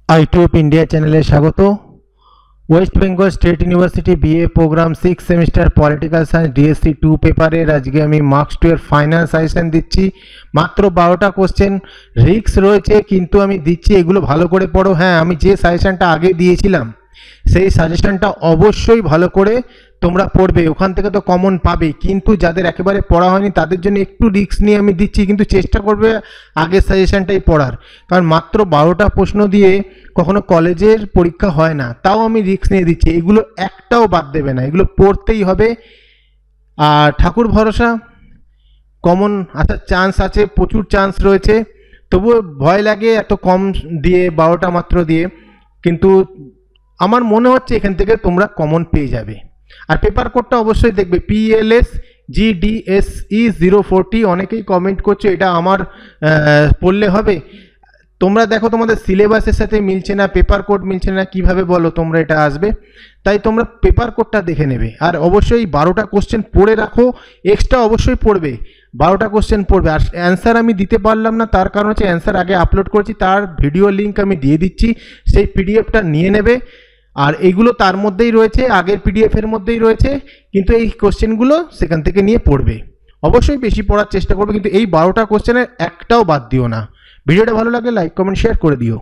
আইটিউব India চ্যানেলে স্বাগত। West Bengal State University BA programme 6 semester political science DSC 2 পেপারের আজকে আমি মার্কস 2 এর ফাইনাল সাজেশন দিচ্ছি। মাত্র 12টা কোশ্চেন, রিস্ক রয়েছে কিন্তু আমি দিচ্ছি, এগুলো ভালো করে পড়ো। হ্যাঁ, আমি যে সাজেশনটা আগে দিয়েছিলাম সেই সাজেশনটা অবশ্যই ভালো করে তোমরা পড়বে, ওখান থেকে তো কমন পাবে, কিন্তু যাদের একেবারে পড়া হয়নি তাদের জন্য একটু রিস্ক নিয়ে আমি দিচ্ছি, কিন্তু চেষ্টা করবে আগের সাজেশনটাই পড়ার, কারণ মাত্র 12টা প্রশ্ন দিয়ে কখনো কলেজের পরীক্ষা হয় না, তাও আমি রিস্ক নিয়ে দিচ্ছি। এগুলো একটাও বাদ দেবে না, এগুলো পড়তেই হবে। আর ঠাকুর ভরসা, কমন আসার চান্স আছে, প্রচুর চান্স রয়েছে, তবুও ভয় লাগে এত কম দিয়ে, 12টা মাত্র দিয়ে, কিন্তু আমার মনে হচ্ছে এখান থেকে তোমরা কমন পেয়ে যাবে। আর পেপার কোডটা অবশ্যই দেখবে, PLS GDSE 040। অনেকেই কমেন্ট করছো এটা আমার পড়লে হবে। তোমরা দেখো তোমাদের সিলেবাসের সাথে মিলছে না, পেপার কোড মিলছে না, কিভাবে বলো তোমরা এটা আসবে? তাই তোমরা পেপার কোডটা দেখে নেবে। আর অবশ্যই 12টা কোশ্চেন পড়ে রাখো, এক্সট্রা অবশ্যই পড়বে, 12টা কোশ্চেন পড়বে। আর অ্যান্সার আমি দিতে পারলাম না, তার কারণ হচ্ছে অ্যান্সার আগে আপলোড করেছি, তার ভিডিও লিঙ্ক আমি দিয়ে দিচ্ছি, সেই পিডিএফটা নিয়ে নেবে। আর এইগুলো তার মধ্যেই রয়েছে, আগের পিডিএফের মধ্যেই রয়েছে, কিন্তু এই কোশ্চেনগুলো সেখান থেকে নিয়ে পড়বে। অবশ্যই বেশি পড়ার চেষ্টা করবে, কিন্তু এই 12টা কোশ্চেনের একটাও বাদ দিও না। ভিডিওটা ভালো লাগলে লাইক কমেন্ট শেয়ার করে দিও।